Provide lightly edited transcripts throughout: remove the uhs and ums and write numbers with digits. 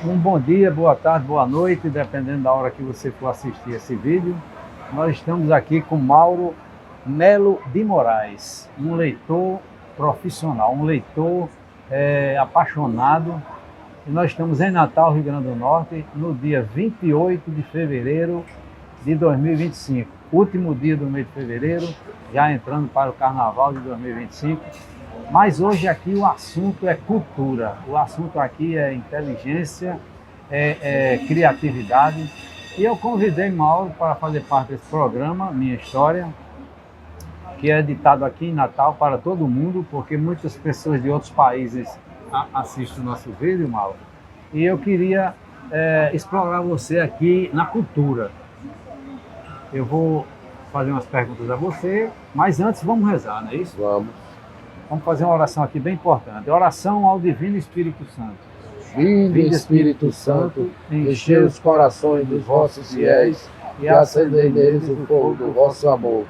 Um bom dia, boa tarde, boa noite, dependendo da hora que você for assistir esse vídeo. Nós estamos aqui com Mauro Melo de Moraes, um leitor profissional, um leitor apaixonado. E nós estamos em Natal, Rio Grande do Norte, no dia 28 de fevereiro de 2025. Último dia do mês de fevereiro, já entrando para o Carnaval de 2025. Mas hoje aqui o assunto é cultura, o assunto aqui é inteligência, é criatividade. E eu convidei Mauro para fazer parte desse programa, Minha História, que é editado aqui em Natal para todo mundo, porque muitas pessoas de outros países assistem o nosso vídeo, Mauro. E eu queria explorar você aqui na cultura. Eu vou fazer umas perguntas a você, mas antes vamos rezar, não é isso? Vamos. Vamos fazer uma oração aqui bem importante. Oração ao Divino Espírito Santo. Vinde, Espírito Santo, enchei os corações dos vossos fiéis e acendei neles o fogo do vosso amor.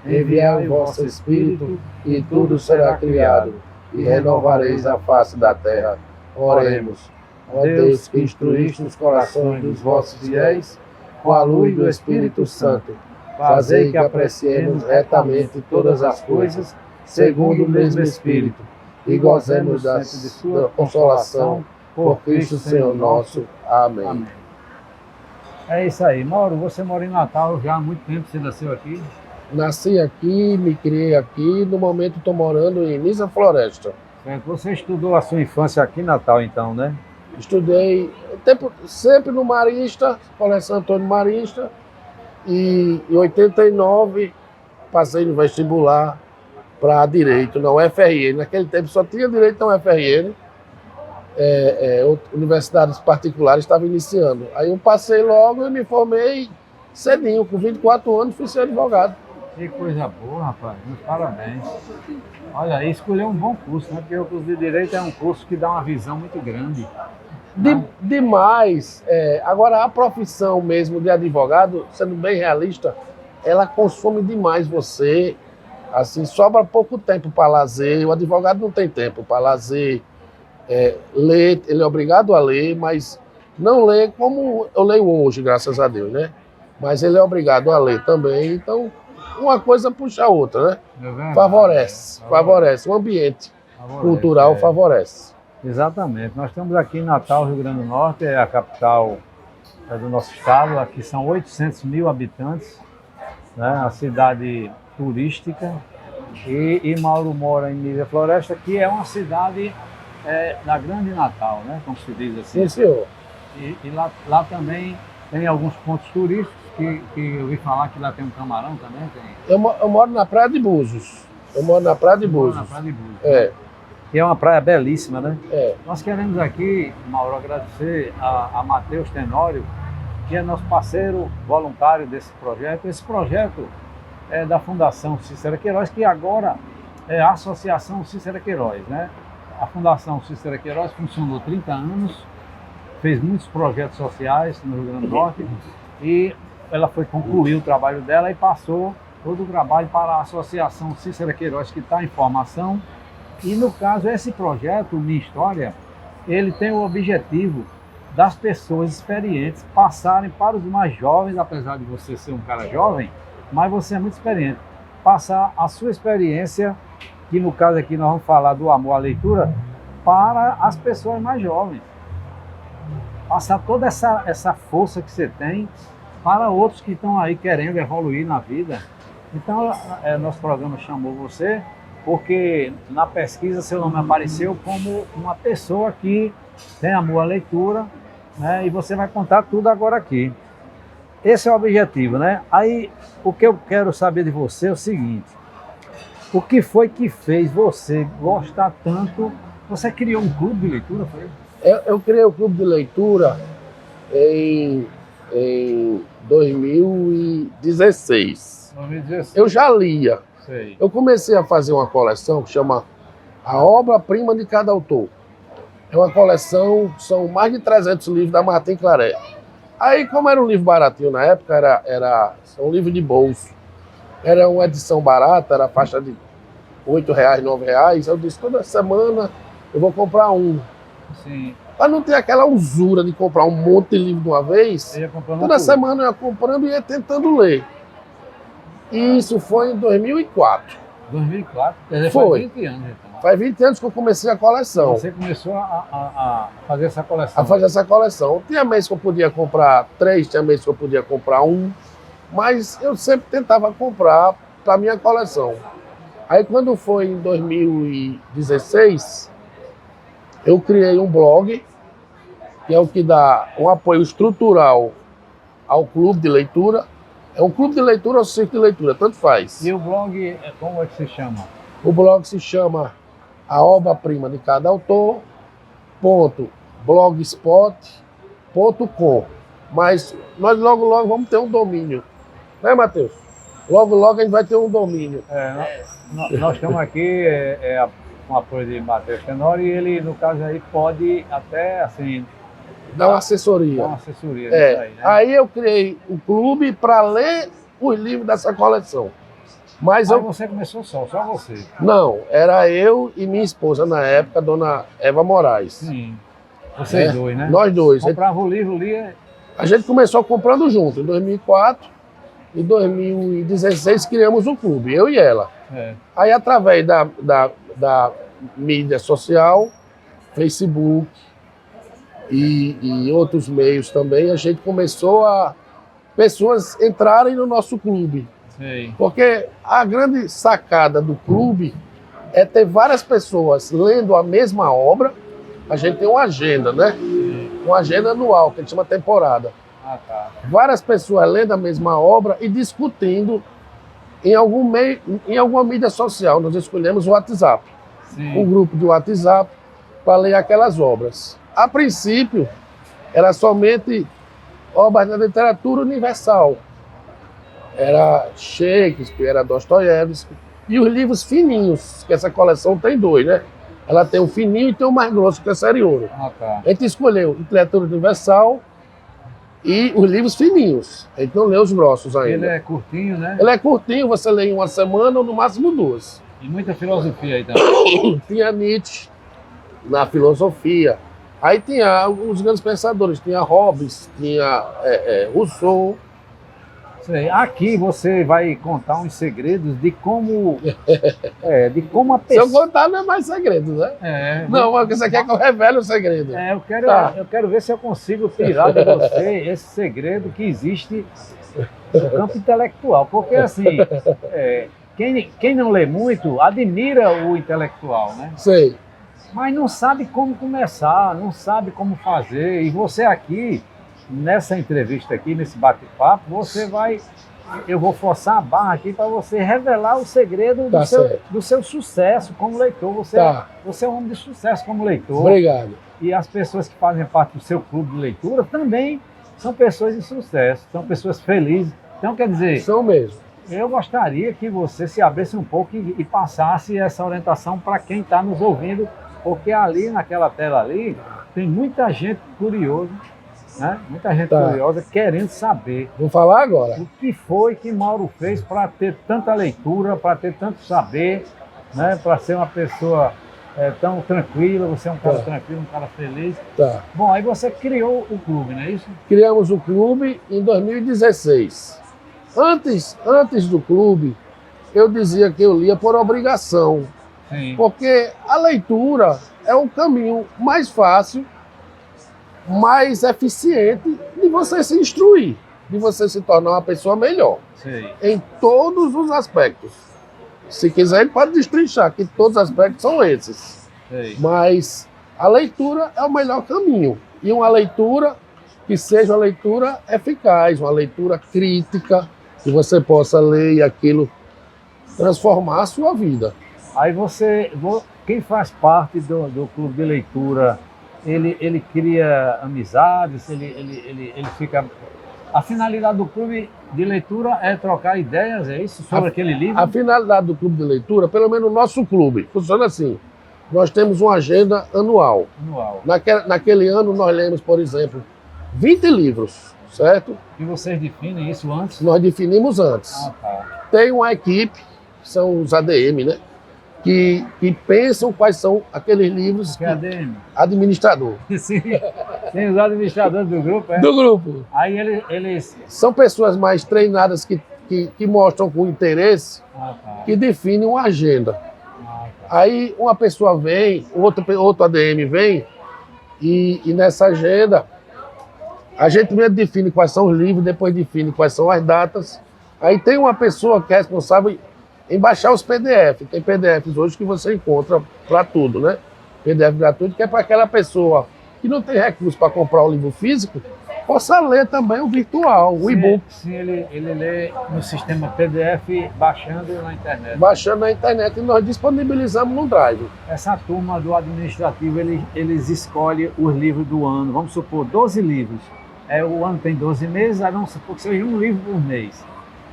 Enviai o vosso Espírito e tudo será criado e renovareis a face da terra. Oremos. Ó Deus, que instruíste os corações dos vossos fiéis com a luz do Espírito Santo, fazei que apreciemos retamente todas as coisas segundo o mesmo Espírito, e gozemos da sua consolação, por Cristo Senhor nosso. Amém. Amém. É isso aí. Mauro, você mora em Natal já há muito tempo, você nasceu aqui? Nasci aqui, me criei aqui, no momento estou morando em Nisa Floresta. Você estudou a sua infância aqui em Natal, então, né? Estudei sempre no Marista, Colégio Antônio Marista, e em 89 passei no vestibular para Direito, na UFRN. Naquele tempo só tinha Direito na UFRN, universidades particulares estavam iniciando. Aí eu passei logo e me formei cedinho, com 24 anos fui ser advogado. Que coisa boa, rapaz, meus parabéns. Olha, aí escolheu um bom curso, né? Porque o curso de Direito é um curso que dá uma visão muito grande. Demais. Agora, a profissão mesmo de advogado, sendo bem realista, ela consome demais você. Assim, sobra pouco tempo para lazer. O advogado não tem tempo para lazer. Ler, ele é obrigado a ler, mas não lê como eu leio hoje, graças a Deus, né? Mas ele é obrigado a ler também. Então, uma coisa puxa a outra, né? Favorece. O ambiente cultural favorece. Exatamente. Nós estamos aqui em Natal, Rio Grande do Norte, é a capital do nosso estado. Aqui são 800 mil habitantes, né? A cidade turística. E Mauro mora em Nisa Floresta, que é uma cidade da Grande Natal, né? Como se diz assim. Sim, senhor. E lá também tem alguns pontos turísticos, que eu ouvi falar que lá tem um camarão também. Tem. Eu moro na Praia de Búzios. Que é uma praia belíssima, né? É. Nós queremos aqui, Mauro, agradecer a Matheus Tenório, que é nosso parceiro voluntário desse projeto. Esse projeto é da Fundação Cícera Queiroz, que agora é a Associação Cícera Queiroz, né? A Fundação Cícera Queiroz funcionou 30 anos, fez muitos projetos sociais no Rio Grande do Norte e ela foi concluir o trabalho dela e passou todo o trabalho para a Associação Cícera Queiroz, que está em formação. E no caso, esse projeto, Minha História, ele tem o objetivo das pessoas experientes passarem para os mais jovens, apesar de você ser um cara jovem, mas você é muito experiente, passar a sua experiência, que no caso aqui nós vamos falar do amor à leitura, para as pessoas mais jovens. Passar toda essa força que você tem para outros que estão aí querendo evoluir na vida. Então, nosso programa chamou você porque na pesquisa seu nome apareceu como uma pessoa que tem amor à leitura, né? E você vai contar tudo agora aqui. Esse é o objetivo, né? Aí, o que eu quero saber de você é o seguinte: o que foi que fez você gostar tanto? Você criou um clube de leitura, foi? Eu criei o clube de leitura em 2016. 2016. Eu já lia. Sei. Eu comecei a fazer uma coleção que chama A Obra-Prima de Cada Autor. É uma coleção, são mais de 300 livros da Martim Claret. Aí, como era um livro baratinho na época, era um livro de bolso. Era uma edição barata, era faixa de R$8, R$9. Eu disse, toda semana eu vou comprar um. Sim. Para não ter aquela usura de comprar um monte de livro de uma vez, toda semana eu ia comprando e ia tentando ler. E isso foi em 2004. 2004? Quer dizer, foi 20 anos, então. Faz 20 anos que eu comecei a coleção. Você começou a fazer essa coleção? A fazer essa coleção. Tinha mês que eu podia comprar 3, tinha mês que eu podia comprar 1, mas eu sempre tentava comprar para a minha coleção. Aí quando foi em 2016, eu criei um blog, que é o que dá um apoio estrutural ao clube de leitura. É um clube de leitura ou circo de leitura, tanto faz. E o blog, como é que se chama? O blog se chama A Obra-Prima de Cada Autor, .blogspot.com. Mas nós logo vamos ter um domínio. Né, Matheus? Logo a gente vai ter um domínio. Nós estamos aqui com o apoio de Matheus Tenório e ele, no caso aí, pode até, assim... Dar uma assessoria. Dar uma assessoria disso aí, né? Aí eu criei o clube para ler os livros dessa coleção. Mas você começou só você? Não, era eu e minha esposa na época, dona Eva Moraes. Sim. Vocês dois, né? Nós dois. Comprava o livro, lia... A gente começou comprando junto, em 2004. Em 2016 criamos o clube, eu e ela. Aí através da mídia social, Facebook e outros meios também, a gente começou a pessoas entrarem no nosso clube. Sim. Porque a grande sacada do clube é ter várias pessoas lendo a mesma obra. A gente tem uma agenda, né? Sim. Uma agenda anual, que a gente chama temporada. Tá. Várias pessoas lendo a mesma obra e discutindo em alguma mídia social. Nós escolhemos o WhatsApp. Sim. Um grupo de WhatsApp para ler aquelas obras. A princípio, era somente obras da literatura universal. Era Shakespeare, era Dostoiévski. E os livros fininhos, que essa coleção tem 2, né? Ela tem o fininho e tem o mais grosso, que é série ouro. Tá. A gente escolheu literatura universal e os livros fininhos. A gente não lê os grossos ainda. Ele é curtinho, né? Ele é curtinho, você lê em uma semana ou no máximo 2. E muita filosofia aí também. Tinha Nietzsche na filosofia. Aí tinha os grandes pensadores, tinha Hobbes, tinha Rousseau. Sei. Aqui você vai contar uns segredos de como a pessoa... Se eu contar não é mais segredo, né? Não, mas você quer que eu revele o segredo. Eu quero ver se eu consigo tirar de você esse segredo que existe no campo intelectual. Porque assim, quem não lê muito admira o intelectual, né? Sei. Mas não sabe como começar, não sabe como fazer. E você aqui, nessa entrevista aqui, nesse bate-papo, eu vou forçar a barra aqui para você revelar o segredo do seu sucesso como leitor. Você é um homem de sucesso como leitor. Obrigado. E as pessoas que fazem parte do seu clube de leitura também são pessoas de sucesso, são pessoas felizes. Então, quer dizer... São mesmo. Eu gostaria que você se abrisse um pouco e passasse essa orientação para quem está nos ouvindo, porque ali, naquela tela ali, tem muita gente curiosa, né? Muita gente curiosa querendo saber. Vou falar agora. O que foi que Mauro fez para ter tanta leitura, para ter tanto saber, né? Para ser uma pessoa tão tranquila, você é um cara tranquilo, um cara feliz. Bom, aí você criou o clube, não é isso? Criamos o clube em 2016. Antes do clube, eu dizia que eu lia por obrigação. Sim. Porque a leitura é o caminho mais fácil, mais eficiente de você se instruir, de você se tornar uma pessoa melhor. Sim. Em todos os aspectos. Se quiser, ele pode destrinchar, que todos os aspectos são esses. Sim. Mas a leitura é o melhor caminho. E uma leitura que seja uma leitura eficaz, uma leitura crítica, que você possa ler e aquilo transformar a sua vida. Aí quem faz parte do clube de leitura, ele cria amizades, ele fica... A finalidade do clube de leitura é trocar ideias, é isso? Sobre aquele livro? A finalidade do clube de leitura, pelo menos o nosso clube, funciona assim. Nós temos uma agenda anual. Naquele ano nós lemos, por exemplo, 20 livros, certo? E vocês definem isso antes? Nós definimos antes. Tá. Tem uma equipe, são os ADM, né? que pensam quais são aqueles livros Que é ADM. administrador. Sim, tem os administradores do grupo, é? Do grupo. Aí eles... São pessoas mais treinadas que mostram com interesse, Ah, tá. que definem uma agenda. Ah, tá. Aí uma pessoa vem, outro ADM vem, e nessa agenda a gente primeiro define quais são os livros, depois define quais são as datas. Aí tem uma pessoa que é responsável em baixar os PDF. Tem PDFs hoje que você encontra para tudo, né? PDF gratuito, que é para aquela pessoa que não tem recurso para comprar o livro físico, possa ler também o virtual, o e-book. Sim, ele lê no sistema PDF, baixando na internet. Baixando na internet e nós disponibilizamos no Drive. Essa turma do administrativo, eles escolhem os livros do ano. Vamos supor, 12 livros. O ano tem 12 meses, aí vamos supor que seja um livro por mês.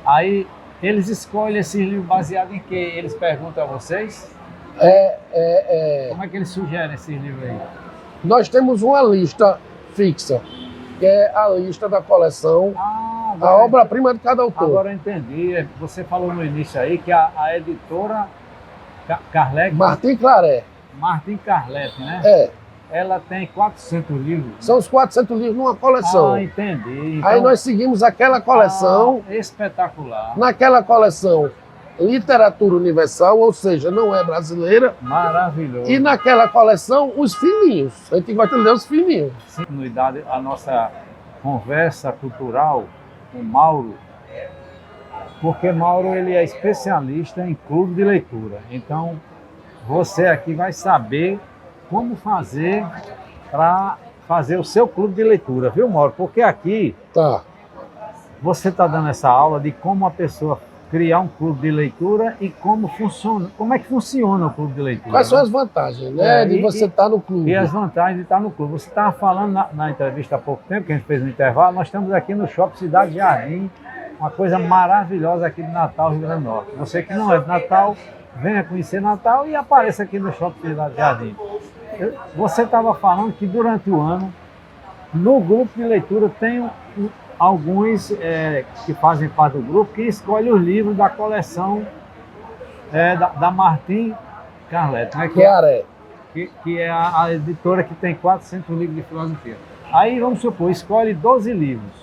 Aí eles escolhem esses livros baseados em que eles perguntam a vocês? Como é que eles sugerem esses livros aí? Nós temos uma lista fixa, que é a lista da coleção, a obra-prima de cada autor. Agora eu entendi. Você falou no início aí que a editora Carlete... Martin Claret. Martin Carlete, né? Ela tem 400 livros. São os 400 livros numa coleção. Ah, entendi. Então, aí nós seguimos aquela coleção. Espetacular. Naquela coleção, literatura universal, ou seja, não é brasileira. Maravilhoso. E naquela coleção, os fininhos. A gente gosta de ler os fininhos. Continuidade a nossa conversa cultural com Mauro, porque Mauro ele é especialista em clube de leitura. Então, você aqui vai saber como fazer para fazer o seu clube de leitura, viu, Mauro? Porque aqui você está dando essa aula de como a pessoa criar um clube de leitura e como é que funciona o clube de leitura. Quais são as vantagens, né, de você estar no clube? E as vantagens de estar no clube. Você estava falando na entrevista há pouco tempo, que a gente fez no intervalo, nós estamos aqui no Shopping Cidade Jardim, uma coisa maravilhosa aqui de Natal, Rio Grande do Norte. Você que não é de Natal, venha conhecer Natal e apareça aqui no Shopping Cidade Jardim. Você estava falando que durante o ano, no grupo de leitura, tem alguns que fazem parte do grupo que escolhem os livros da coleção da Martin Carlete, né? Que é a editora que tem 400 livros de filosofia. Aí, vamos supor, escolhe 12 livros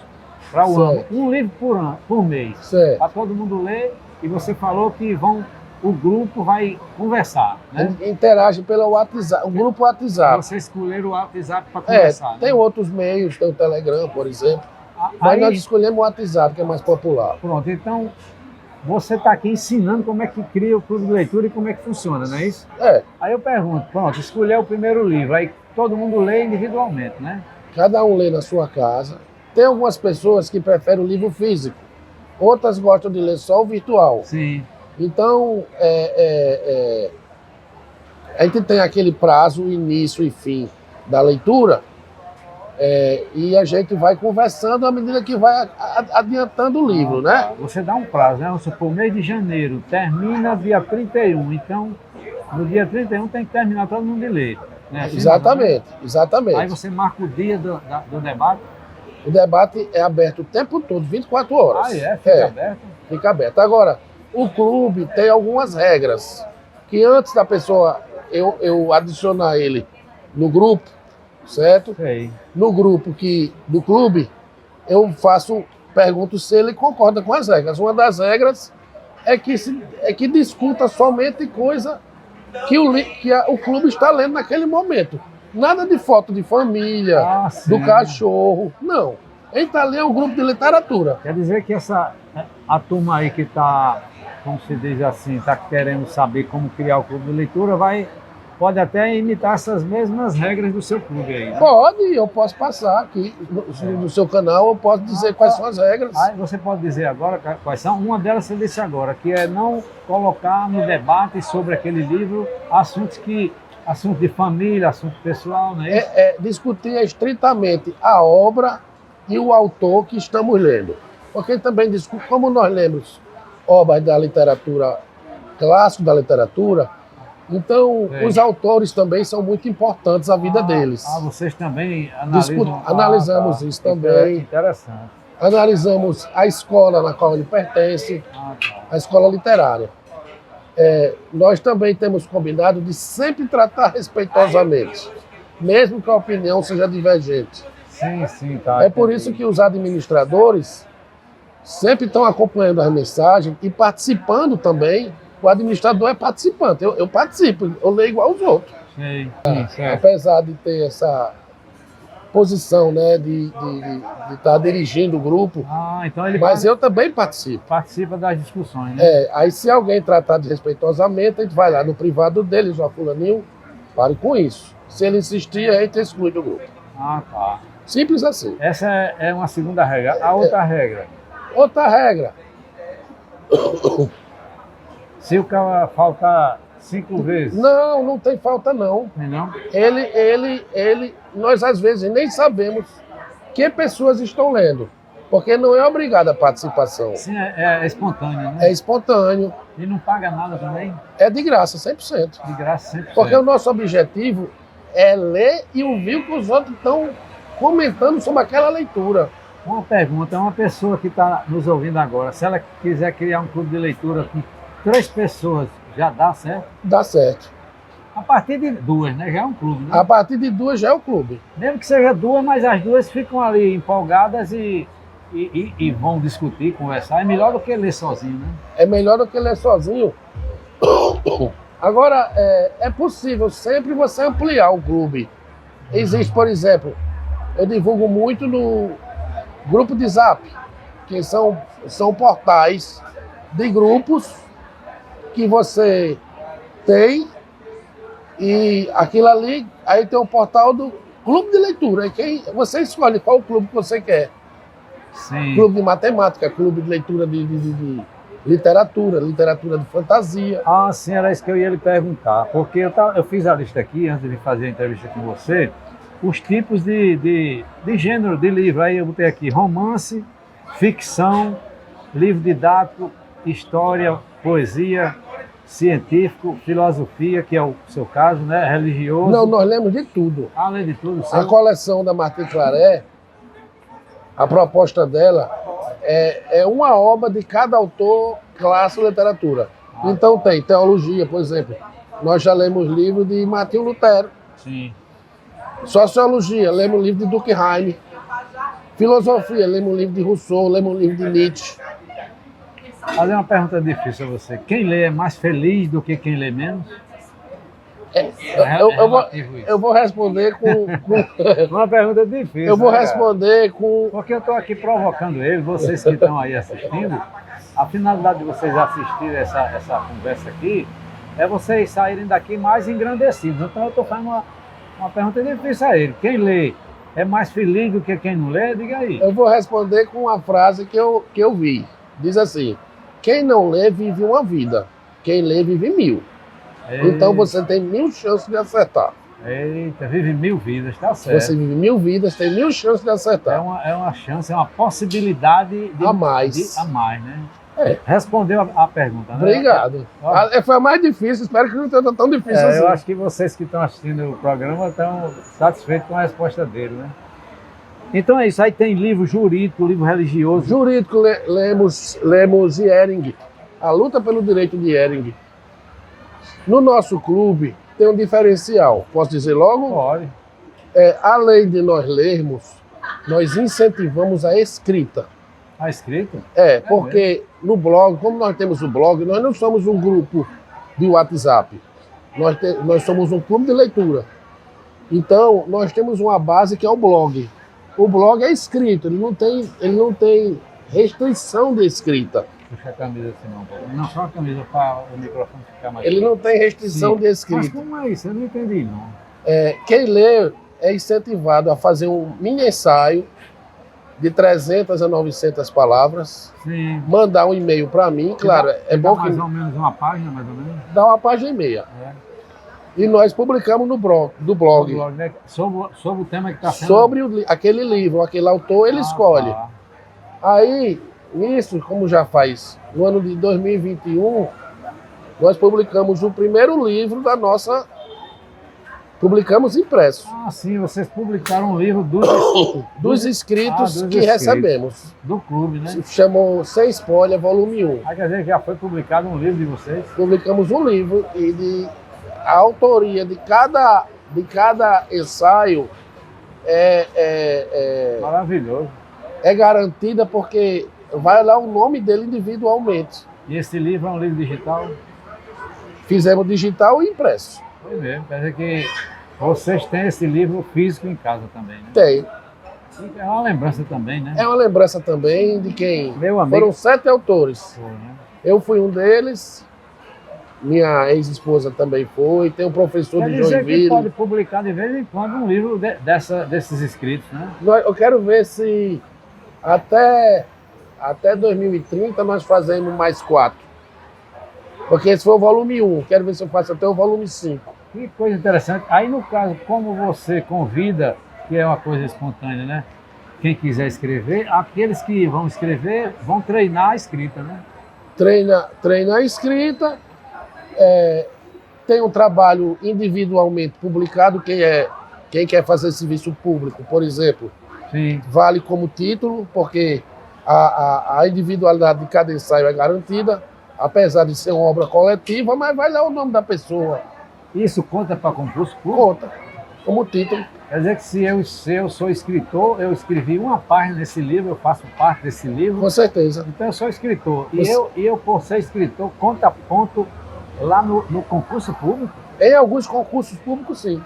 para o ano, um livro por mês, para todo mundo ler, e você falou que o grupo vai conversar, né? Interage pelo WhatsApp, o grupo WhatsApp. Você escolher o WhatsApp para conversar. Tem outros meios, tem o Telegram, por exemplo. Mas nós escolhemos o WhatsApp, que é mais popular. Pronto, então você está aqui ensinando como é que cria o clube de leitura e como é que funciona, não é isso? Aí eu pergunto, pronto, escolher o primeiro livro, aí todo mundo lê individualmente, né? Cada um lê na sua casa. Tem algumas pessoas que preferem o livro físico, outras gostam de ler só o virtual. Sim. Então, a gente tem aquele prazo, início e fim da leitura, e a gente vai conversando à medida que vai adiantando o livro, né? Você dá um prazo, né? Vamos supor, mês de janeiro, termina dia 31, então no dia 31 tem que terminar todo mundo de ler. Né? Assim, exatamente. Aí você marca o dia do debate. O debate é aberto o tempo todo, 24 horas. Fica aberto? Fica aberto. Agora, o clube tem algumas regras, que antes da pessoa, eu adicionar ele no grupo, certo? No grupo do clube, eu pergunto se ele concorda com as regras. Uma das regras é que discuta somente coisa que o clube está lendo naquele momento. Nada de foto de família, do cachorro, não. Ele está lendo um grupo de literatura. Quer dizer que a turma aí que está, como se diz assim, está querendo saber como criar o clube de leitura, pode até imitar essas mesmas regras do seu clube aí, né? Pode, eu posso passar aqui no seu canal, eu posso dizer quais são as regras. Você pode dizer agora quais são? Uma delas você disse agora, que é não colocar no debate sobre aquele livro assuntos de família, assunto pessoal, não é isso? Discutir estritamente a obra e o autor que estamos lendo. Porque também discute, como nós lemos obras da literatura, clássico da literatura, então os autores também são muito importantes na vida deles. Vocês também analisamos isso também. Interessante. Analisamos a escola na qual ele pertence, a escola literária. Nós também temos combinado de sempre tratar respeitosamente, mesmo que a opinião seja divergente. Sim, tá. É por isso que os administradores sempre estão acompanhando as mensagens e participando também. O administrador é participante, eu participo, eu leio igual os outros. Sim, certo. Apesar de ter essa posição, né, de estar dirigindo o grupo, Então ele mas eu também participo. participa das discussões, né? Aí se alguém tratar desrespeitosamente, a gente vai lá no privado dele, ó, fulaninho, pare com isso. Se ele insistir, a gente exclui do grupo. Tá. Simples assim. Essa é uma segunda regra. A outra regra, Outra regra, se o cara faltar 5 vezes, não tem falta não. não? Nós às vezes nem sabemos que pessoas estão lendo, porque não é obrigada a participação. Sim, é espontâneo, né? É espontâneo, E não paga nada também, é de graça, 100%. de graça 100%. Porque o nosso objetivo é ler e ouvir o que os outros estão comentando sobre aquela leitura. Uma pergunta, uma pessoa que está nos ouvindo agora, se ela quiser criar um clube de leitura com 3 pessoas, já dá certo? Dá certo. A partir de 2, né? Já é um clube, né? A partir de 2 já é o clube. Mesmo que seja 2, mas as 2 ficam ali empolgadas e vão discutir, conversar. É melhor do que ler sozinho, né? É melhor do que ler sozinho. Agora, é possível sempre você ampliar o clube. Existe, por exemplo, eu divulgo muito no grupo de Zap, que são portais de grupos que você tem, e aquilo ali, aí tem o portal do clube de leitura, e você escolhe qual clube que você quer. Sim. Clube de matemática, clube de leitura de literatura de fantasia. Sim, era isso que eu ia lhe perguntar, porque eu fiz a lista aqui, antes de fazer a entrevista com você, os tipos de gênero de livro. Aí eu botei aqui romance, ficção, livro didático, história, poesia, científico, filosofia, que é o seu caso, né? Religioso. Não, nós lemos de tudo. Além de tudo, A coleção da Martins Claré, a proposta dela é uma obra de cada autor clássico de literatura. Então tem teologia, por exemplo. Nós já lemos livro de Martinho Lutero. Sim. Sociologia, lemos o livro de Durkheim. Filosofia, lemos o livro de Rousseau, lemos o livro de Nietzsche. Fazer uma pergunta difícil a você. Quem lê é mais feliz do que quem lê menos? Eu vou responder com Uma pergunta difícil. eu vou né, responder com... Porque eu estou aqui provocando ele, vocês que estão aí assistindo. A finalidade de vocês assistirem essa conversa aqui é vocês saírem daqui mais engrandecidos. Então eu estou fazendo uma pergunta difícil a ele. Quem lê é mais feliz do que quem não lê? Diga aí. Eu vou responder com uma frase que eu vi. Diz assim: quem não lê vive uma vida, quem lê vive 1000. Então você tem 1000 chances de acertar. Eita, vive 1000 vidas, tá certo. Você vive 1000 vidas, tem 1000 chances de acertar. É uma chance, é uma possibilidade a mais. A mais, né? Respondeu a pergunta, né? Obrigado. Foi a mais difícil, espero que não tenha tão difícil assim. Eu acho que vocês que estão assistindo o programa estão satisfeitos com a resposta dele, né? Então é isso, aí tem livro jurídico, livro religioso. Jurídico, lemos Hering, A Luta pelo Direito de Hering. No nosso clube tem um diferencial, posso dizer logo? Pode. Além de nós lermos, nós incentivamos a escrita. A escrita? Porque no blog, como nós temos o blog, nós não somos um grupo de WhatsApp. Nós somos um clube de leitura. Então, nós temos uma base que é o blog. O blog é escrito, ele não tem restrição de escrita. Puxa a camisa assim não, só a camisa para o microfone ficar mais... Ele não tem restrição de escrita. Mas como é isso? Eu não entendi, não. Quem lê é incentivado a fazer um mini ensaio de 300 a 900 palavras, Sim. Mandar um e-mail para mim, claro, é bom que... mais ou menos uma página, mais ou menos? Dá uma página e meia. E nós publicamos no blog. Né? Sobre o tema que está sendo... Sobre aquele livro, aquele autor, ele escolhe. Tá. Aí, nisso, como já faz, no ano de 2021, nós publicamos o primeiro livro da nossa Publicamos impresso. Ah, sim, vocês publicaram um livro Dos inscritos dos que inscritos. recebemos. Do clube, né? Se chamou Sem Spoiler, volume 1. Aí quer dizer que já foi publicado um livro de vocês? Publicamos um livro e a autoria de cada ensaio Maravilhoso. é garantida porque vai lá o nome dele individualmente. E esse livro é um livro digital? Fizemos digital e impresso. Foi mesmo, quer dizer que vocês têm esse livro físico em casa também, né? Tem. E é uma lembrança também, né? É uma lembrança também de quem? Meu amigo. Foram 7 autores. Foi, né? Eu fui um deles, minha ex-esposa também foi, tem um professor Quer de dizer que Joinville. pode publicar de vez em quando um livro desses escritos, né? Eu quero ver se até 2030 nós fazemos mais 4. Porque esse foi o volume 1, quero ver se eu faço até o volume 5. Que coisa interessante. Aí, no caso, como você convida, que é uma coisa espontânea, né? Quem quiser escrever, aqueles que vão escrever vão treinar a escrita, né? Treina a escrita, tem um trabalho individualmente publicado, quem quer fazer serviço público, por exemplo, Sim. vale como título, porque a individualidade de cada ensaio é garantida, apesar de ser uma obra coletiva, mas vai lá o nome da pessoa. Isso conta para concurso público? Conta, como título. Quer dizer que se eu sou escritor, eu escrevi uma página nesse livro, eu faço parte desse livro, Com certeza. então eu sou escritor. Você- E eu, por ser escritor, conta ponto lá no concurso público? Em alguns concursos públicos, sim.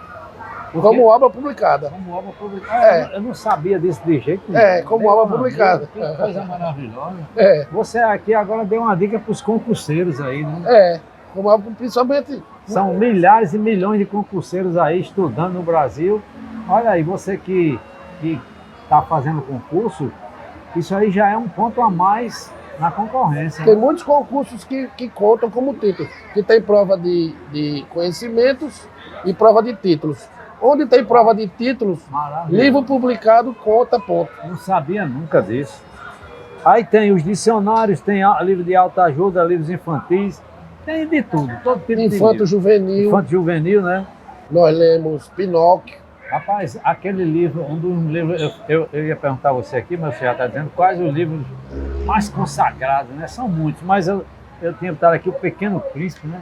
Porque- Como obra publicada. Como obra publicada. É. Eu não sabia disso de jeito nenhum. Como Meu obra amigo, publicada. Que coisa maravilhosa. É, Você aqui agora deu uma dica para os concurseiros aí, né? como obra, principalmente. São milhares e milhões de concurseiros aí estudando no Brasil. Olha aí, você que está fazendo concurso, isso aí já é um ponto a mais na concorrência. Tem né? muitos concursos que contam como título, que tem prova de conhecimentos e prova de títulos. Onde tem prova de títulos, Maravilha. livro publicado conta ponto. Não sabia nunca disso. Aí tem os dicionários, tem livro de alta ajuda, livros infantis, tem de tudo, todo tipo de Infanto livro. juvenil, Infanto juvenil, né? nós lemos Pinóquio. Rapaz, aquele livro, um dos livros, eu ia perguntar a você aqui, mas você já está dizendo quais os livros mais consagrados, né? São muitos, mas eu tinha botado aqui o Pequeno Príncipe, né?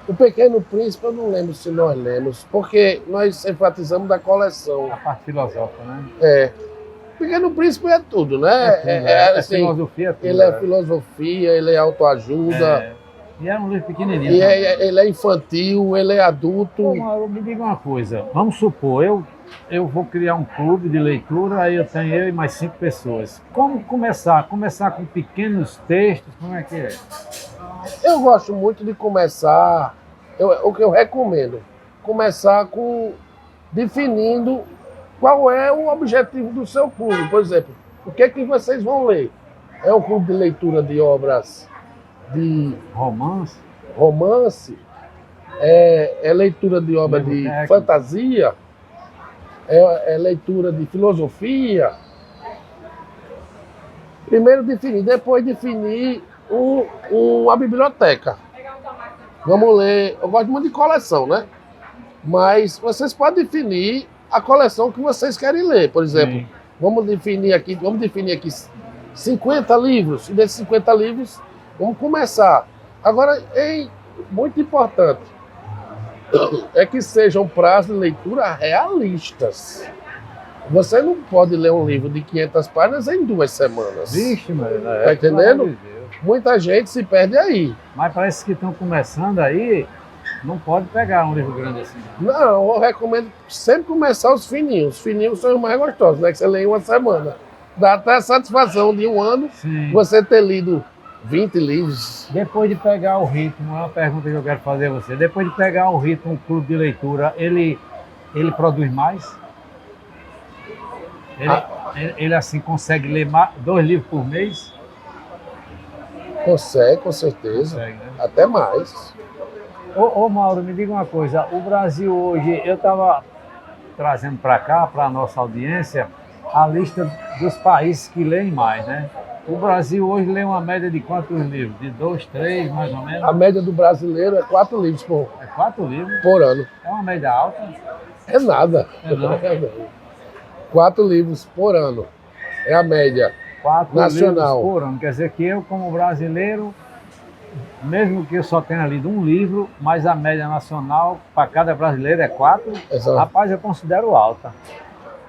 O Pequeno Príncipe eu não lembro se nós lemos, porque nós enfatizamos da coleção. A parte filosófica, né? O Pequeno Príncipe é tudo, né? Assim, filosofia, tudo, ele é filosofia, ele é autoajuda, E era um livro pequenininho. e né? ele é infantil, ele é adulto. Pô, Mauro, me diga uma coisa, vamos supor, eu vou criar um clube de leitura, aí eu tenho eu e mais 5 pessoas. Como começar? Começar com pequenos textos, como é que é? Eu gosto muito de começar, o que eu recomendo, começar com definindo qual é o objetivo do seu clube. Por exemplo, o que é que vocês vão ler? É um clube de leitura de obras de Romance? romance? É leitura de obra Livro de técnico. fantasia? É leitura de filosofia? Primeiro definir, depois definir uma biblioteca. Vamos ler, eu gosto muito de coleção, né? Mas vocês podem definir a coleção que vocês querem ler. Por exemplo, Sim. vamos definir aqui 50 livros, e desses 50 livros, vamos começar. Agora, muito importante, é que sejam prazos de leitura realistas. Você não pode ler um livro de 500 páginas em 2 semanas. Vixe, mano. Tá entendendo? Muita gente se perde aí. Mas parece que estão começando aí, não pode pegar um livro grande assim. Não, eu recomendo sempre começar os fininhos. Os fininhos são os mais gostosos, né? Que você lê em uma semana. Dá até a satisfação de um ano Sim. você ter lido 20 livros. Depois de pegar o ritmo, é uma pergunta que eu quero fazer a você. Depois de pegar o ritmo, o clube de leitura, ele produz mais? Ele assim consegue ler 2 livros por mês? Consegue, com certeza. Consegue, né? Até mais. Ô Mauro, me diga uma coisa. O Brasil hoje, eu estava trazendo para cá, para a nossa audiência, a lista dos países que leem mais, né? O Brasil hoje lê uma média de quantos livros? De 2, 3, mais ou menos? A média do brasileiro é 4 livros É 4 livros? por ano. É uma média alta? É nada. É não? 4 livros por ano. É a média 4 nacional. livros por ano. Quer dizer que eu, como brasileiro, mesmo que eu só tenha lido um livro, mas a média nacional para cada brasileiro é 4, Exato. rapaz, eu considero alta.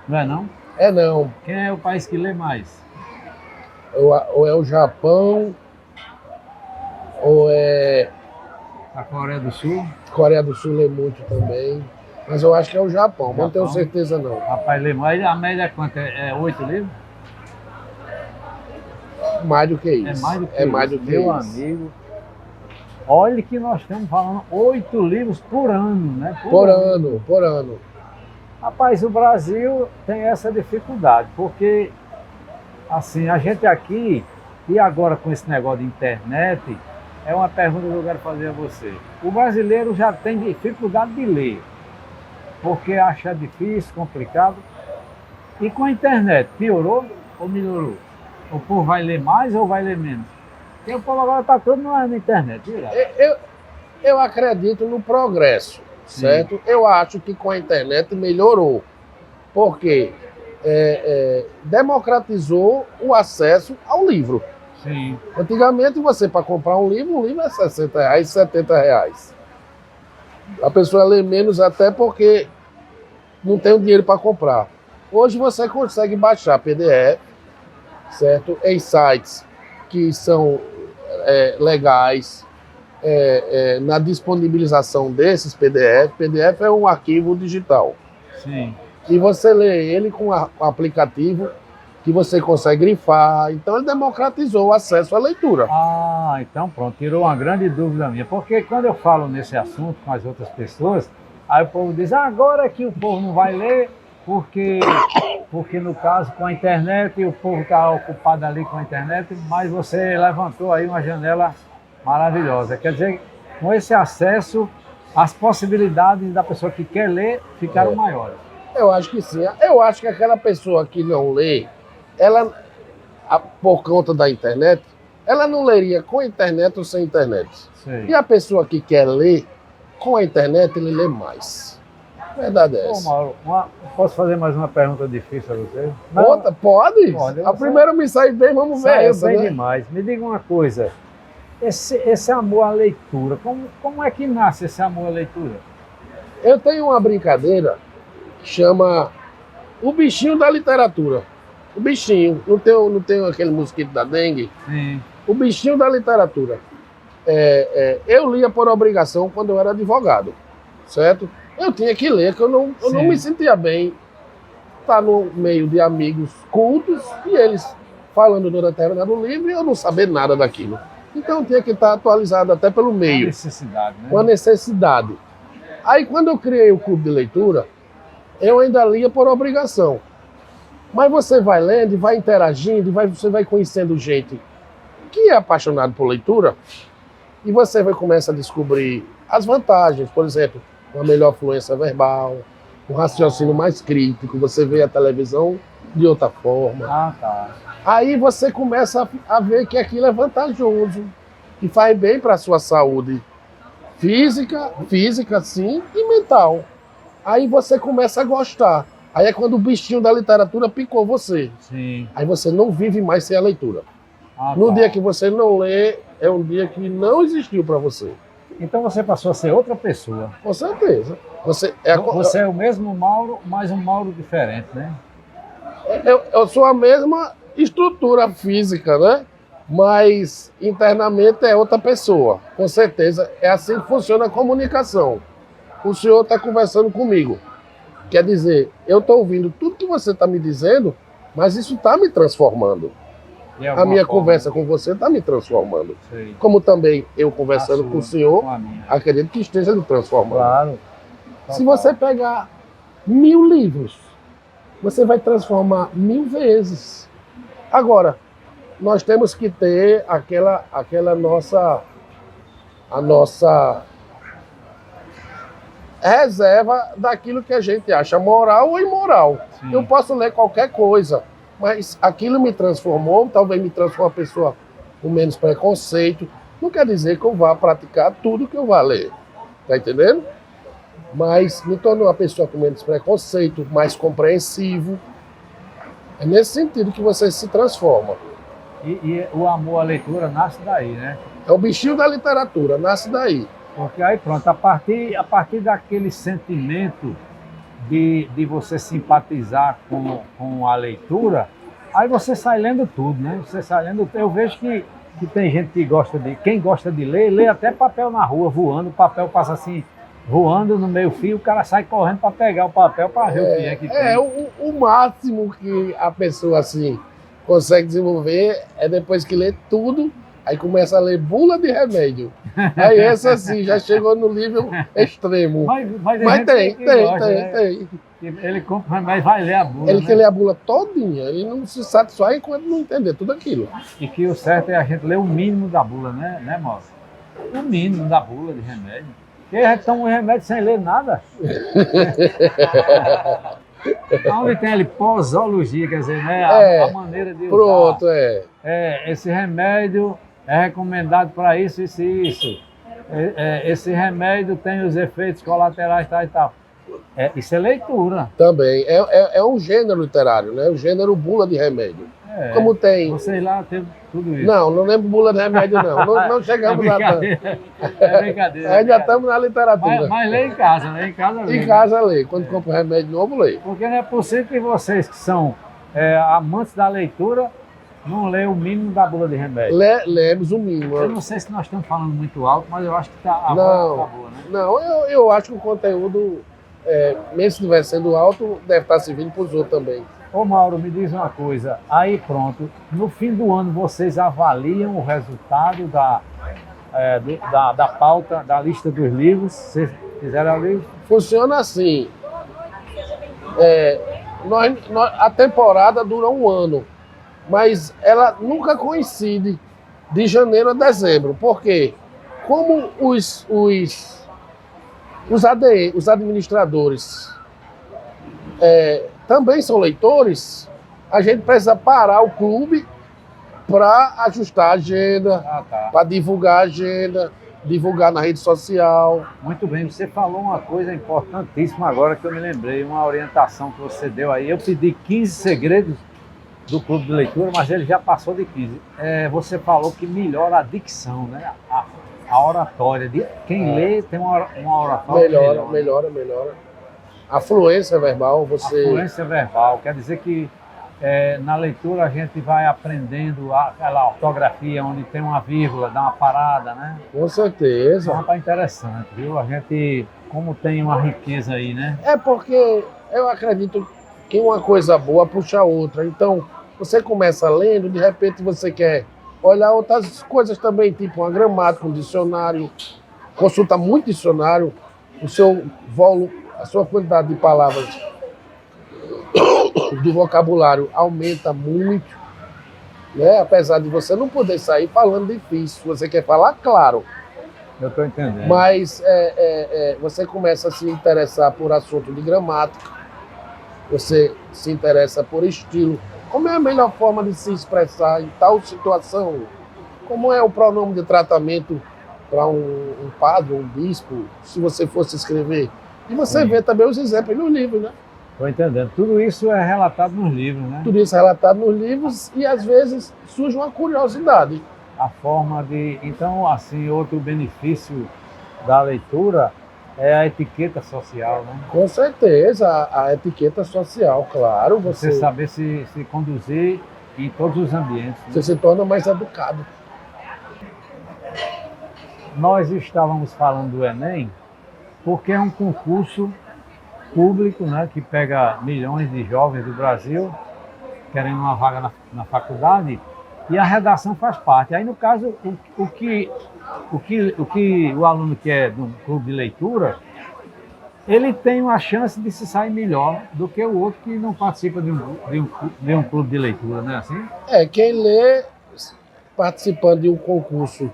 Não é não? É não. Quem é o país que lê mais? Ou é o Japão, ou é A Coreia do Sul? Coreia do Sul lê muito também. Mas eu acho que é o Japão, não tenho certeza não. Rapaz, lê mais. A média é quanto? É 8 livros? Mais do que isso. É mais do que Meu amigo, olha que nós estamos falando 8 livros por ano, né? Por ano. Rapaz, o Brasil tem essa dificuldade, porque assim, a gente aqui, e agora com esse negócio de internet, é uma pergunta que eu quero fazer a você. O brasileiro já tem dificuldade de ler, porque acha difícil, complicado. E com a internet, piorou ou melhorou? O povo vai ler mais ou vai ler menos? Porque o povo agora está todo na internet. Eu acredito no progresso, certo? Sim. Eu acho que com a internet melhorou. Porque democratizou o acesso ao livro. Sim. Antigamente, você, para comprar um livro é R$60, R$70. A pessoa lê menos até porque não tem o dinheiro para comprar. Hoje você consegue baixar PDF, certo? Em sites que são legais, na disponibilização desses PDF. PDF é um arquivo digital. Sim. E você lê ele com um aplicativo que você consegue grifar. Então ele democratizou o acesso à leitura. Ah, então pronto, tirou uma grande dúvida minha. Porque quando eu falo nesse assunto com as outras pessoas, aí o povo diz, agora que o povo não vai ler, porque no caso com a internet, o povo está ocupado ali com a internet, mas você levantou aí uma janela maravilhosa. Quer dizer, com esse acesso, as possibilidades da pessoa que quer ler ficaram maiores. Eu acho que sim. Eu acho que aquela pessoa que não lê, ela, por conta da internet, ela não leria com a internet ou sem internet. Sim. E a pessoa que quer ler, com a internet, ele lê mais. A verdade é essa. Mauro, posso fazer mais uma pergunta difícil a você? Outra? Pode? A primeira me sai bem, vamos ver essa, bem né? demais. Me diga uma coisa, esse amor à leitura, como é que nasce esse amor à leitura? Eu tenho uma brincadeira que chama o bichinho da literatura. O bichinho, não tem aquele mosquito da dengue? Sim. O bichinho da literatura. Eu lia por obrigação quando eu era advogado, certo? Eu tinha que ler, que eu não me sentia bem estar no meio de amigos cultos e eles falando do determinado livro e eu não saber nada daquilo. Então eu tinha que estar atualizado até pelo meio. Uma necessidade, né? Uma necessidade. Aí quando eu criei o clube de leitura, eu ainda lia por obrigação. Mas você vai lendo, vai interagindo, você vai conhecendo gente que é apaixonado por leitura e você começa a descobrir as vantagens, por exemplo, uma melhor fluência verbal, um raciocínio mais crítico, você vê a televisão de outra forma. Ah, tá. Aí você começa a ver que aquilo é vantajoso, que faz bem para a sua saúde física sim, e mental. Aí você começa a gostar. Aí é quando o bichinho da literatura picou você. Sim. Aí você não vive mais sem a leitura. Ah, No tá. dia que você não lê, é um dia que não existiu para você. Então você passou a ser outra pessoa. Com certeza. Você é o mesmo Mauro, mas um Mauro diferente, né? eu sou a mesma estrutura física, né? Mas internamente é outra pessoa. Com certeza é assim que funciona a comunicação. O senhor está conversando comigo. Quer dizer, eu estou ouvindo tudo que você está me dizendo, mas isso está me transformando. A minha conversa com você está me transformando. Sei. Como também eu conversando com o senhor, acredito que esteja me transformando. Claro. Se você pegar 1000 livros, você vai transformar 1000 vezes. Agora, nós temos que ter a nossa reserva daquilo que a gente acha moral ou imoral. Sim. Eu posso ler qualquer coisa, mas aquilo me transformou, talvez me transforme uma pessoa com menos preconceito. Não quer dizer que eu vá praticar tudo que eu vá ler, tá entendendo? Mas me tornou uma pessoa com menos preconceito, mais compreensivo. É nesse sentido que você se transforma. E o amor à leitura nasce daí, né? É o bichinho da literatura, nasce daí. Porque aí pronto, a partir daquele sentimento de você simpatizar com a leitura, aí você sai lendo tudo, né? Você sai lendo. Eu vejo que tem gente quem gosta de ler, lê até papel na rua voando, o papel passa assim, voando no meio fio, o cara sai correndo para pegar o papel para ver o que é que tem. O máximo que a pessoa assim consegue desenvolver é depois que lê tudo, aí começa a ler bula de remédio. Aí essa assim, já chegou no nível extremo. Mas tem. Ele compra o remédio e vai ler a bula. Ele quer ler a bula todinha, ele não se satisfaz enquanto não entender tudo aquilo. E que o certo é a gente ler o mínimo da bula, né, moça? O mínimo da bula de remédio. Porque a gente toma um remédio sem ler nada. Onde tem ali posologia, quer dizer, né? A maneira de usar. Pronto, esse remédio é recomendado para isso, isso e isso. Esse remédio tem os efeitos colaterais tal e tal. Isso é leitura. Também. É um gênero literário, né? O gênero bula de remédio. Como tem... Vocês lá teve tudo isso. Não lembro bula de remédio, não. Não chegamos lá. É brincadeira. Ainda estamos na literatura. Mas lê em casa, né? Em casa lê. Em casa lê. Quando compra um remédio novo, lê. Porque não é possível que vocês que são amantes da leitura não lê o mínimo da bula de remédio. Lemos o mínimo. Eu não sei se nós estamos falando muito alto, mas eu acho que a voz tá boa, né? Não, eu acho que o conteúdo, mesmo se estiver sendo alto, deve estar servindo para os outros também. Ô Mauro, me diz uma coisa, aí pronto, no fim do ano vocês avaliam o resultado da pauta, da lista dos livros, vocês fizeram a lista? Funciona assim, a temporada dura um ano, mas ela nunca coincide de janeiro a dezembro. Por quê? Como os administradores também são leitores, a gente precisa parar o clube para ajustar a agenda, para divulgar a agenda, divulgar na rede social. Muito bem, você falou uma coisa importantíssima agora que eu me lembrei, uma orientação que você deu aí. Eu pedi 15 segredos do clube de leitura, mas ele já passou de 15. Você falou que melhora a dicção, né? A oratória. Quem lê tem uma oratória melhora. A fluência verbal, A fluência verbal, quer dizer que na leitura a gente vai aprendendo aquela ortografia onde tem uma vírgula, dá uma parada, né? Com certeza. É interessante, viu? A gente, como tem uma riqueza aí, né? É porque eu acredito que uma coisa boa puxa a outra. Então, você começa lendo, de repente você quer olhar outras coisas também, tipo uma gramática, um dicionário, consulta muito dicionário, o seu volume, a sua quantidade de palavras do vocabulário aumenta muito, né? Apesar de você não poder sair falando difícil, você quer falar claro. Eu estou entendendo. Mas você começa a se interessar por assunto de gramática, você se interessa por estilo. Como é a melhor forma de se expressar em tal situação? Como é o pronome de tratamento para um padre, um bispo, se você fosse escrever? E você vê também os exemplos no livro, né? Estou entendendo. Tudo isso é relatado nos livros, né? Tudo isso é relatado nos livros e, às vezes, surge uma curiosidade. A forma de... Então, assim, outro benefício da leitura é a etiqueta social, né? Com certeza, a etiqueta social, claro. Você saber se conduzir em todos os ambientes. Né? Você se torna mais educado. Nós estávamos falando do Enem, porque é um concurso público, né, que pega milhões de jovens do Brasil querendo uma vaga na faculdade, e a redação faz parte. Aí, no caso, o que o aluno que é do clube de leitura, ele tem uma chance de se sair melhor do que o outro que não participa de um clube de leitura, não é assim? Quem lê participando de um concurso,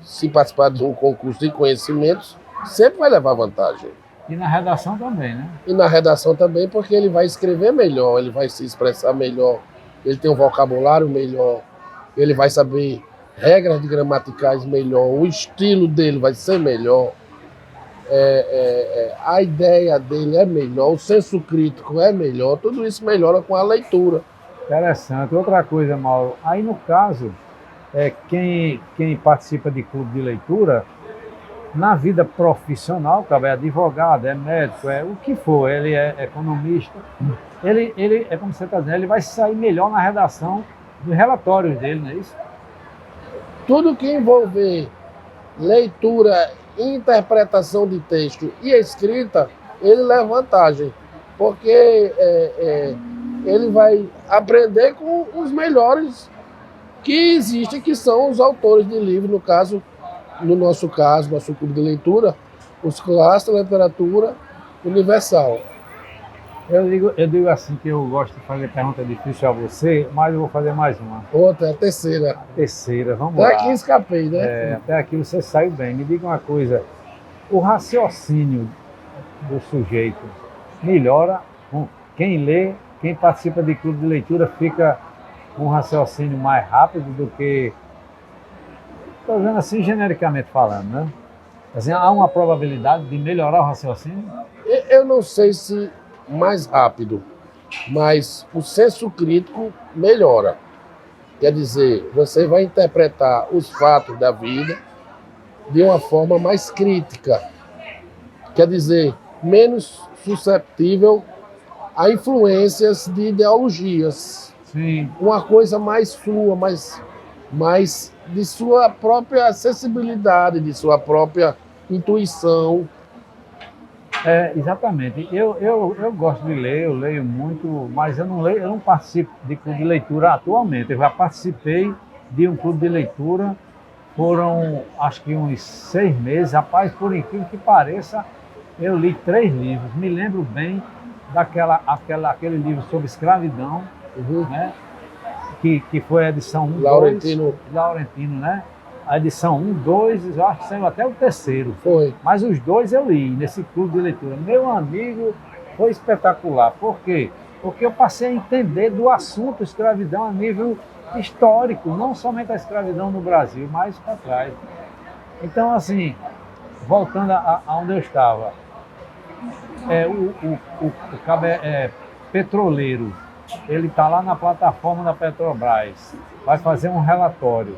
se participar de um concurso de conhecimentos, sempre vai levar vantagem. E na redação também, né? E na redação também, porque ele vai escrever melhor, ele vai se expressar melhor, ele tem um vocabulário melhor, ele vai saber regras gramaticais melhor, o estilo dele vai ser melhor, a ideia dele é melhor, o senso crítico é melhor, tudo isso melhora com a leitura. Interessante. Outra coisa, Mauro, aí no caso, quem participa de clube de leitura, na vida profissional, o cara é advogado, é médico, é o que for, ele é economista, ele é como você está dizendo, ele vai sair melhor na redação dos relatórios dele, não é isso? Tudo que envolver leitura, interpretação de texto e escrita, ele leva vantagem, porque ele vai aprender com os melhores que existem, que são os autores de livro, no nosso caso, nosso clube de leitura, os clássicos da literatura universal. Eu digo assim que eu gosto de fazer pergunta difícil a você, mas eu vou fazer mais uma. Outra, a terceira. A terceira, vamos Até lá. aqui escapei, né? Até aqui você saiu bem. Me diga uma coisa, o raciocínio do sujeito melhora com quem lê, quem participa de clube de leitura fica com um raciocínio mais rápido do que... Estou dizendo assim genericamente falando, né? Assim, há uma probabilidade de melhorar o raciocínio? Eu não sei se mais rápido, mas o senso crítico melhora. Quer dizer, você vai interpretar os fatos da vida de uma forma mais crítica. Quer dizer, menos susceptível a influências de ideologias. Sim. Uma coisa mais sua, mais de sua própria sensibilidade, de sua própria intuição. Exatamente. Eu gosto de ler, eu leio muito, mas eu não participo de clube de leitura atualmente. Eu já participei de um clube de leitura, foram acho que uns 6 meses. Rapaz, por incrível que pareça, eu li 3 livros. Me lembro bem aquele livro sobre escravidão, né? Que foi a edição 1, Laurentino, né? A edição 1, 2, eu acho que saiu até o 3º. Foi. Mas os 2 eu li nesse clube de leitura. Meu amigo, foi espetacular. Por quê? Porque eu passei a entender do assunto escravidão a nível histórico, não somente a escravidão no Brasil, mas para trás. Então, assim, voltando a onde eu estava, o cabo petroleiro, ele está lá na plataforma da Petrobras, vai fazer um relatório.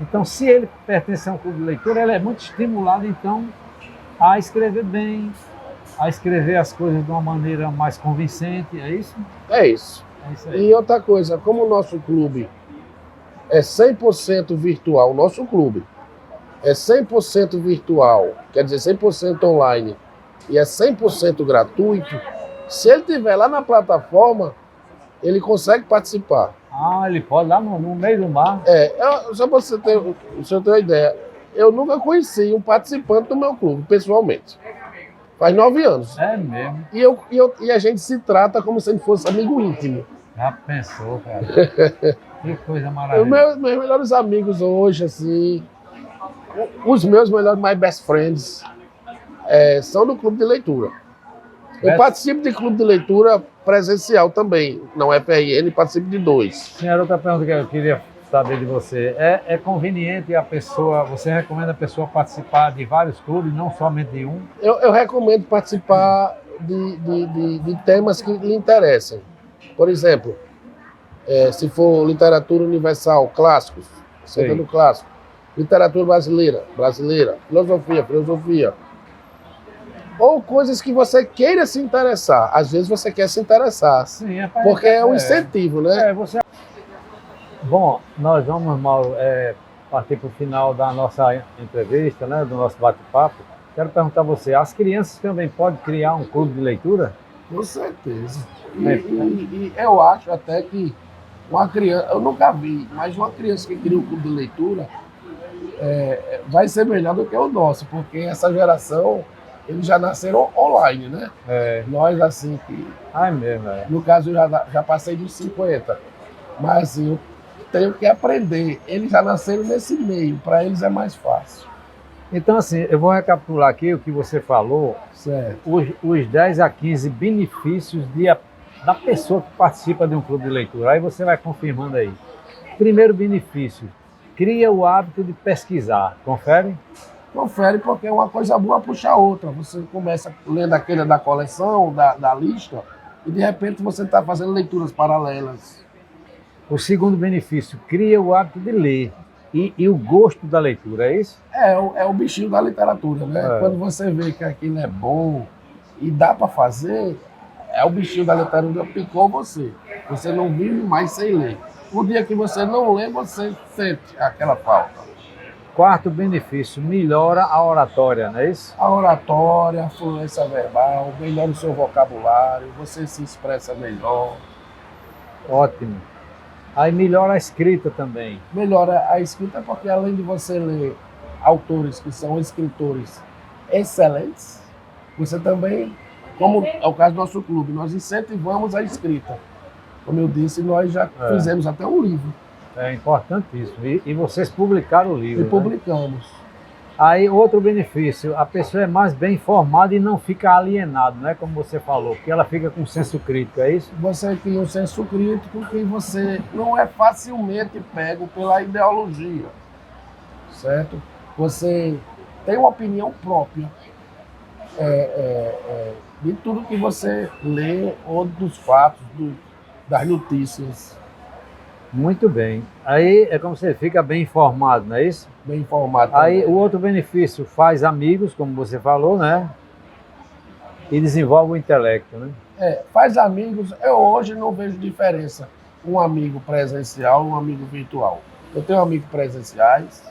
Então, se ele pertence a um clube de leitura, ele é muito estimulado, então, a escrever bem, a escrever as coisas de uma maneira mais convincente, é isso? É isso. É isso aí. E outra coisa, como o nosso clube é 100% virtual, o nosso clube é 100% virtual, quer dizer, 100% online, e é 100% gratuito, se ele estiver lá na plataforma, ele consegue participar. Ele pode lá no meio do mar. Só para você ter uma ideia, eu nunca conheci um participante do meu clube, pessoalmente. Faz 9 anos. É mesmo. E a gente se trata como se ele fosse amigo íntimo. Já pensou, cara? Que coisa maravilhosa. Meus melhores amigos hoje, assim, os meus melhores, my best friends, são do clube de leitura. Eu participo de clube de leitura presencial também, não FRN, participo de 2. Senhora, outra pergunta que eu queria saber de você. É conveniente você recomenda a pessoa participar de vários clubes, não somente de um? Eu recomendo participar de temas que lhe interessem. Por exemplo, se for literatura universal, clássicos, você entra no clássico. Literatura brasileira, filosofia. Ou coisas que você queira se interessar. Às vezes você quer se interessar. Sim, porque é um incentivo, né? Bom, nós vamos, Mauro, partir para o final da nossa entrevista, né, do nosso bate-papo. Quero perguntar a você, as crianças também podem criar um clube de leitura? Com certeza. E eu acho até que uma criança, eu nunca vi, mas uma criança que cria um clube de leitura vai ser melhor do que o nosso, porque essa geração, eles já nasceram online, né? Nós, assim, no caso, eu já passei dos 50. Mas, assim, eu tenho que aprender. Eles já nasceram nesse meio, para eles é mais fácil. Então, assim, eu vou recapitular aqui o que você falou, Certo. os 10 a 15 benefícios da pessoa que participa de um clube de leitura. Aí você vai confirmando aí. Primeiro benefício, cria o hábito de pesquisar. Confere? Confere porque uma coisa boa puxa a outra. Você começa lendo aquele da coleção, da lista, e de repente você está fazendo leituras paralelas. O segundo benefício, cria o hábito de ler e o gosto da leitura, é isso? É o bichinho da literatura, né? É. Quando você vê que aquilo é bom e dá para fazer, é o bichinho da literatura que picou você. Você não vive mais sem ler. O dia que você não lê, você sente aquela falta. Quarto benefício, melhora a oratória, não é isso? A oratória, a fluência verbal, melhora o seu vocabulário, você se expressa melhor. Ótimo. Aí melhora a escrita também. Melhora a escrita porque além de você ler autores que são escritores excelentes, você também, como é o caso do nosso clube, nós incentivamos a escrita. Como eu disse, nós já fizemos até um livro. É importantíssimo. E vocês publicaram o livro. E publicamos. Né? Aí outro benefício, a pessoa é mais bem informada e não fica alienada, né? Como você falou, porque ela fica com senso crítico, é isso? Você cria um senso crítico que você não é facilmente pego pela ideologia, certo? Você tem uma opinião própria de tudo que você lê ou dos fatos, das notícias. Muito bem. Aí é como você fica bem informado, não é isso? Bem informado. Aí também. o outro benefício, faz amigos, como você falou, né? E desenvolve o intelecto, né? Faz amigos. Eu hoje não vejo diferença. Um amigo presencial e um amigo virtual. Eu tenho amigos presenciais.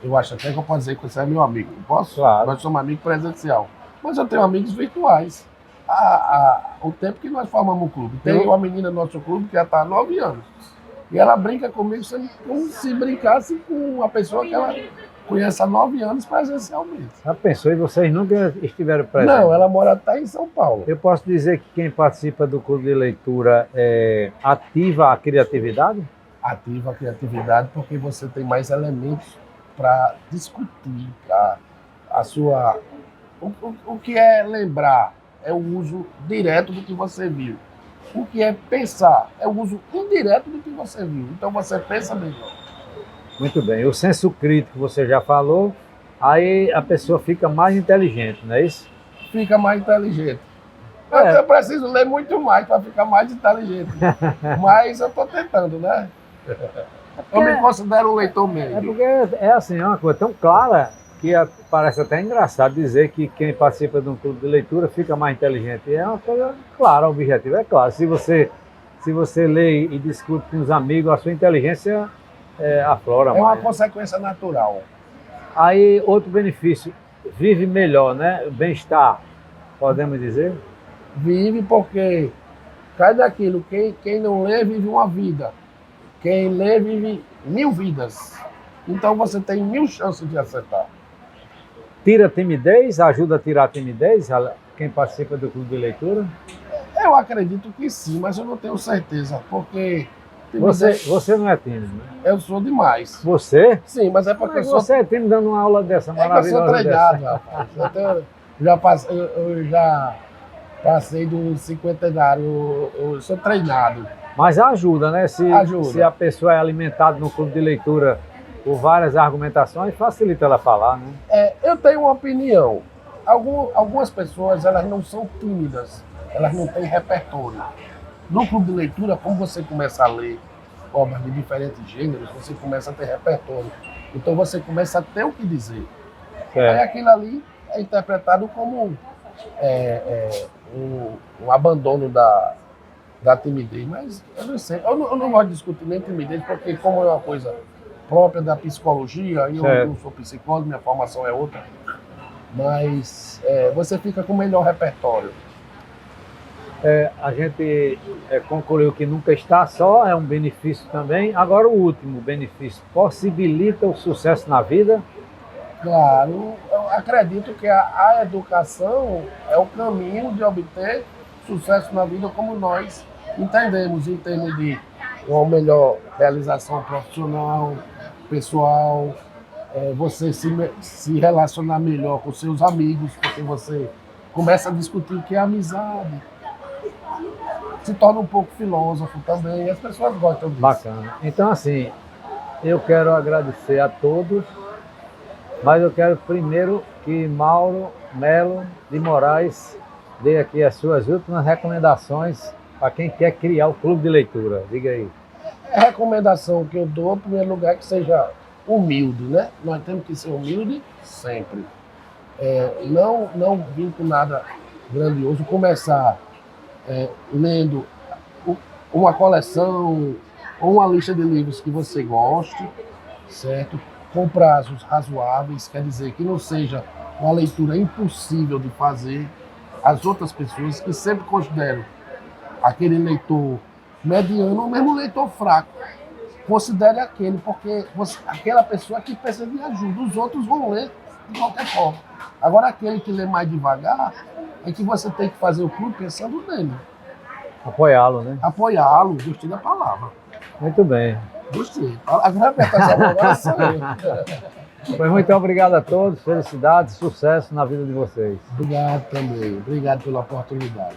Eu acho até que eu posso dizer que você é meu amigo. Posso? Claro. Nós somos amigos presencial. Mas eu tenho amigos virtuais. O tempo que nós formamos o clube. Tem uma menina no nosso clube que já está há 9 anos. E ela brinca comigo como se brincasse com uma pessoa que ela conhece há 9 anos presencialmente. Já pensou e vocês nunca estiveram presentes? Não, ela mora até em São Paulo. Eu posso dizer que quem participa do clube de leitura ativa a criatividade? Ativa a criatividade porque você tem mais elementos para discutir. O que é lembrar é o uso direto do que você viu. O que é pensar é o uso indireto do que você viu. Então você pensa melhor. Muito bem. O senso crítico você já falou, aí a pessoa fica mais inteligente, não é isso? Fica mais inteligente. Eu preciso ler muito mais para ficar mais inteligente. Mas eu estou tentando, né? Eu me considero um leitor médio. É porque é assim, é uma coisa tão clara que parece até engraçado dizer que quem participa de um clube de leitura fica mais inteligente. É uma coisa clara, objetiva. É claro, se você lê e discute com os amigos, a sua inteligência aflora mais. É uma consequência natural. Aí, outro benefício, vive melhor, né? Bem-estar, podemos dizer? Vive porque cai daquilo. Quem não lê, vive uma vida. Quem lê, vive 1000 vidas. Então você tem 1000 chances de acertar. Tira a timidez, ajuda a tirar a timidez, quem participa do clube de leitura? Eu acredito que sim, mas eu não tenho certeza, porque... Você não é tímido, né? Eu sou demais. Você? Sim, mas é porque Você é tímido dando uma aula dessa maravilhosa. Eu sou treinado, rapaz. Eu já passei do cinquentenário, eu sou treinado. Mas ajuda, né? Ajuda. Se a pessoa é alimentada no clube de leitura por várias argumentações, facilita ela falar, né? Eu tenho uma opinião. Algumas pessoas, elas não são tímidas, elas não têm repertório. No clube de leitura, como você começa a ler obras de diferentes gêneros, você começa a ter repertório. Então você começa a ter o que dizer. Aí aquilo ali é interpretado como um abandono da timidez. Mas eu não sei, eu não gosto de discutir nem timidez, porque como é uma coisa própria da psicologia, e eu não sou psicólogo, minha formação é outra, mas você fica com o melhor repertório. A gente concluiu que nunca está só, é um benefício também. Agora o último benefício, possibilita o sucesso na vida? Claro, eu acredito que a educação é o caminho de obter sucesso na vida como nós entendemos, em termos de uma melhor realização profissional, pessoal, você se relacionar melhor com seus amigos, porque você começa a discutir o que é amizade. Se torna um pouco filósofo também, e as pessoas gostam disso. Bacana. Então, assim, eu quero agradecer a todos, mas eu quero primeiro que Mauro Melo de Moraes dê aqui as suas últimas recomendações para quem quer criar o clube de leitura. Diga aí. A recomendação que eu dou, em primeiro lugar, é que seja humilde, né? Nós temos que ser humilde sempre. Não vir com nada grandioso, começar lendo uma coleção ou uma lista de livros que você goste, certo? Com prazos razoáveis, quer dizer que não seja uma leitura impossível de fazer. As outras pessoas que sempre consideram aquele leitor mediano ou mesmo leitor fraco, considere aquele, porque aquela pessoa que precisa de ajuda, os outros vão ler de qualquer forma. Agora aquele que lê mais devagar, é que você tem que fazer o clube pensando nele. Apoiá-lo, né? Apoiá-lo, gostei da palavra. Muito bem. Gostei. Agora agora sou eu. Pois muito obrigado a todos, felicidades, sucesso na vida de vocês. Obrigado também. Obrigado pela oportunidade.